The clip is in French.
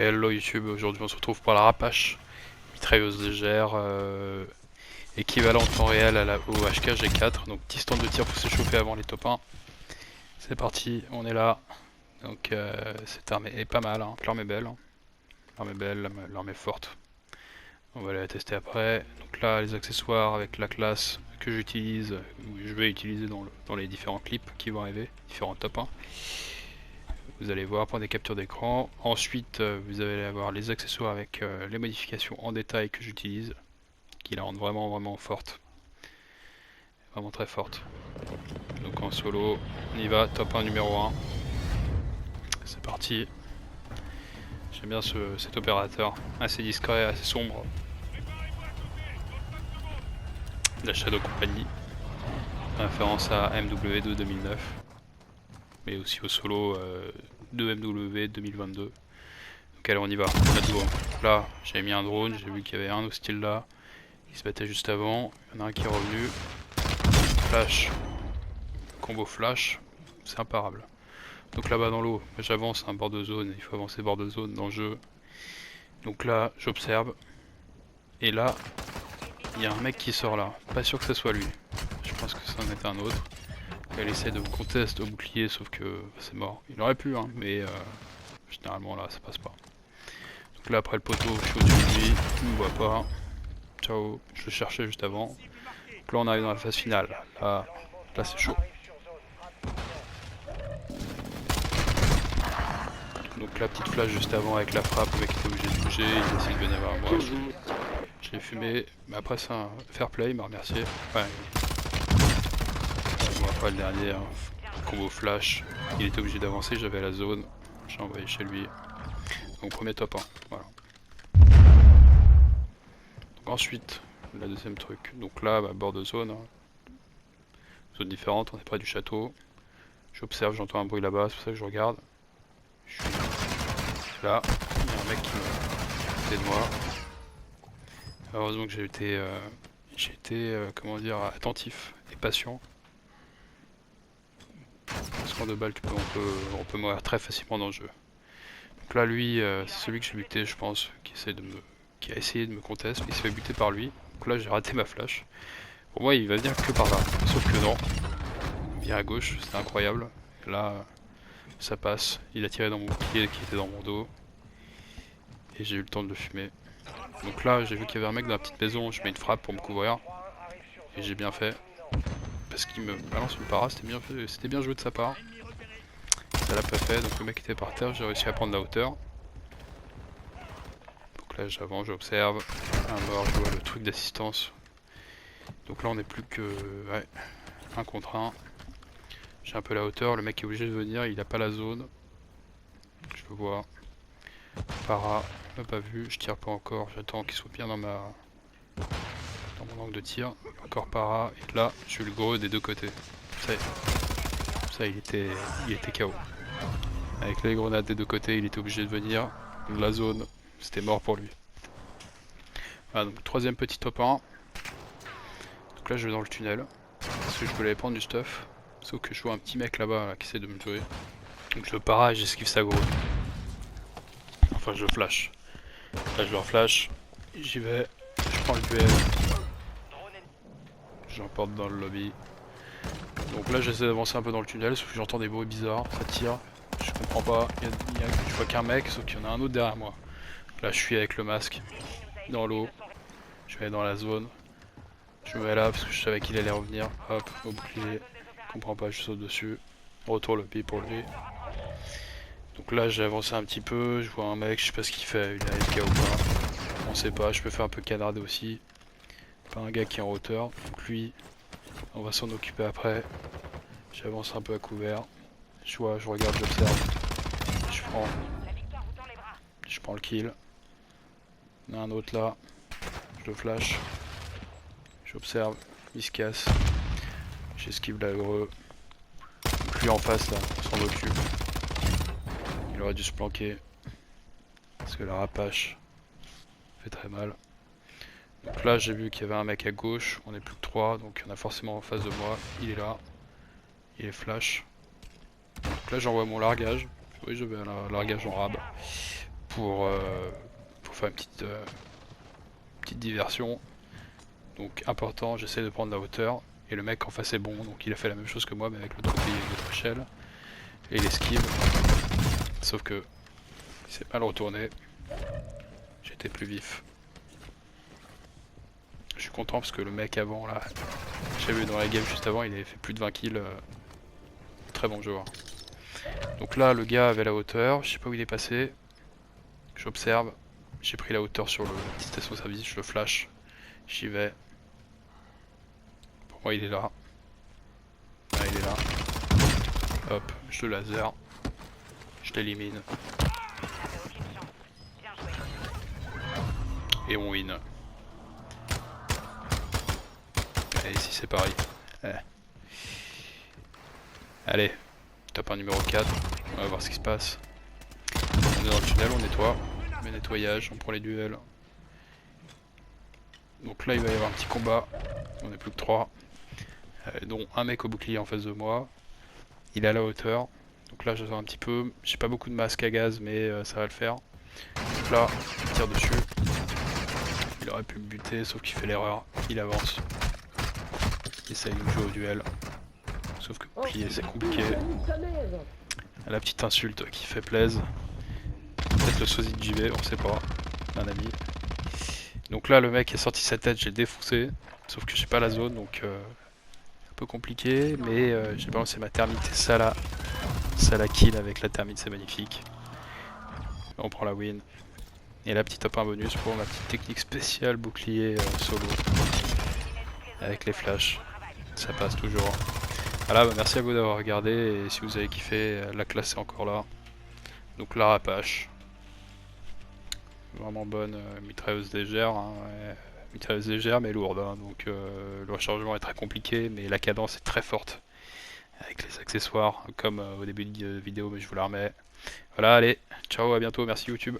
Hello YouTube, aujourd'hui on se retrouve pour la Rapache, mitrailleuse légère, équivalent en temps réel au HK-G4, donc distance de tir pour s'échauffer avant les top 1. C'est parti, on est là, donc cette arme est pas mal, hein. L'arme est belle, hein. L'arme est belle, l'arme est forte. On va la tester après. Donc là les accessoires avec la classe que j'utilise, ou je vais utiliser dans les différents clips qui vont arriver, différents top 1. Vous allez voir, prendre des captures d'écran. Ensuite, vous allez avoir les accessoires avec les modifications en détail que j'utilise, qui la rendent vraiment forte. Vraiment très forte. Donc en solo, on y va, top 1 numéro 1. C'est parti. J'aime bien cet opérateur, assez discret, assez sombre. La Shadow Company, référence à MW2 2009, mais aussi au solo de MW 2022. Donc allez, on y va, let's go. Là, j'ai mis un drone, j'ai vu qu'il y avait un hostile là, qui se battait juste avant. Il y en a un qui est revenu. Flash, combo flash, c'est imparable. Donc là-bas dans l'eau, j'avance un bord de zone, il faut avancer bord de zone dans le jeu. Donc là, j'observe. Et là, il y a un mec qui sort là. Pas sûr que ce soit lui. Je pense que ça en est un autre. Elle essaie de me contester au bouclier, sauf que c'est mort. Il aurait pu, hein, mais généralement là, ça passe pas. Donc là, après le poteau, je suis au-dessus de lui, il me voit pas. Ciao, je le cherchais juste avant. Donc là, on arrive dans la phase finale. Là c'est chaud. Donc la petite flash juste avant avec la frappe, le mec était obligé de bouger, il essaie de venir vers moi. Je l'ai fumé, mais après c'est un fair play, il m'a remercié. Ouais. Bon, après le dernier, hein, combo flash, il était obligé d'avancer, j'avais la zone, j'ai envoyé chez lui. Donc premier top 1, voilà. Donc ensuite, la deuxième truc, donc là, bord de zone, hein. Zone différente, on est près du château. J'observe, j'entends un bruit là-bas, c'est pour ça que je regarde. Je suis là, il y a un mec qui est à côté de moi. Heureusement que j'ai été comment dire, attentif et patient. Parce qu'en 2 balles, on peut mourir très facilement dans le jeu. Donc là, lui, c'est celui que j'ai buté, je pense, qui a essayé de me contester, mais il s'est fait buter par lui. Donc là, j'ai raté ma flash. Pour moi, il va venir que par là. Sauf que non. Il vient à gauche, c'est incroyable. Et là, ça passe. Il a tiré dans mon pied qui était dans mon dos. Et j'ai eu le temps de le fumer. Donc là, j'ai vu qu'il y avait un mec dans la petite maison, je mets une frappe pour me couvrir. Et j'ai bien fait. Parce qu'il me balance une para, c'était bien joué de sa part. Ça l'a pas fait, donc le mec était par terre, j'ai réussi à prendre la hauteur. Donc là j'avance, j'observe. Un mort, je vois le truc d'assistance. Donc là on n'est plus que ouais, 1 contre 1. J'ai un peu la hauteur, le mec est obligé de venir, il a pas la zone. Je le vois. Para, il m'a pas vu, je tire pas encore, j'attends qu'il soit bien dans mon angle de tir. Encore para, et là je suis le gros des deux côtés. Ça il était KO. Avec les grenades des deux côtés, il était obligé de venir. La zone, c'était mort pour lui. Voilà, donc troisième petit top 1. Donc là je vais dans le tunnel. Parce que je voulais prendre du stuff. Sauf que je vois un petit mec là-bas là, qui essaie de me tuer. Donc je le para et j'esquive sa gros. Enfin je le flash. Là je le reflash. J'y vais. Je prends le duel. J'emporte dans le lobby. Donc là j'essaie d'avancer un peu dans le tunnel. Sauf que j'entends des bruits bizarres. Ça tire. Je comprends pas. Je vois qu'un mec, sauf qu'il y en a un autre derrière moi. Là je suis avec le masque. Dans l'eau. Je vais aller dans la zone. Je me mets là parce que je savais qu'il allait revenir. Hop, au bouclier. Je comprends pas, je saute dessus. Retour le pied pour lui. Donc là j'ai avancé un petit peu, je vois un mec, je sais pas ce qu'il fait, il est AFK ou pas. On sait pas, je peux faire un peu canarder aussi. Pas un gars qui est en hauteur. Donc lui, on va s'en occuper après. J'avance un peu à couvert. Je vois, je regarde, j'observe. Je prends le kill. Il y en a un autre là. Je le flash. J'observe, il se casse. J'esquive l'agreux. Donc lui en face là, on s'en occupe. Il aurait dû se planquer. Parce que la rapache fait très mal. Donc là j'ai vu qu'il y avait un mec à gauche, on est plus que 3, donc il y en a forcément en face de moi. Il est là. Il est flash. Donc là j'envoie mon largage. Oui, j'avais un largage en rab. pour faire une petite diversion. Donc important, j'essaie de prendre la hauteur. Et le mec en face est bon, donc il a fait la même chose que moi mais avec l'autre côté de l'échelle. Et il esquive. Sauf que il s'est mal retourné. J'étais plus vif. Je suis content parce que le mec avant là, j'ai vu dans la game juste avant, il avait fait plus de 20 kills. Très bon joueur. Donc là le gars avait la hauteur, je sais pas où il est passé. J'observe. J'ai pris la hauteur sur le petit station service, je le flash. J'y vais. Pour moi il est là. Ah, il est là. Hop, je le laser. Je l'élimine. Et on win. Et ici c'est pareil. Allez, top 1 numéro 4. On va voir ce qui se passe. On est dans le tunnel, on nettoie. On met nettoyage, on prend les duels. Donc là il va y avoir un petit combat. On est plus que 3. Dont un mec au bouclier en face de moi. Il est à la hauteur. Donc là j'attends un petit peu. J'ai pas beaucoup de masque à gaz mais ça va le faire. Donc là, il tire dessus. Il aurait pu me buter sauf qu'il fait l'erreur. Il avance. Il essaye de me jouer au duel. Sauf que bouclier c'est compliqué. La petite insulte qui fait plaisir. Peut-être le sosie de JB, on sait pas. Un ami. Donc là le mec est sorti sa tête, j'ai défoncé. Sauf que j'ai pas la zone donc un peu compliqué. Mais j'ai balancé ma thermite et ça la kill avec la thermite, c'est magnifique. On prend la win. Et la petite top 1 bonus pour ma petite technique spéciale bouclier solo. Avec les flashs. Ça passe toujours. Voilà, bah merci à vous d'avoir regardé et si vous avez kiffé, la classe est encore là. Donc la Apache. Vraiment bonne mitrailleuse légère. Hein, ouais. Mitrailleuse légère mais lourde. Hein, donc le rechargement est très compliqué mais la cadence est très forte. Avec les accessoires comme au début de vidéo mais je vous la remets. Voilà, allez, ciao, à bientôt, merci YouTube.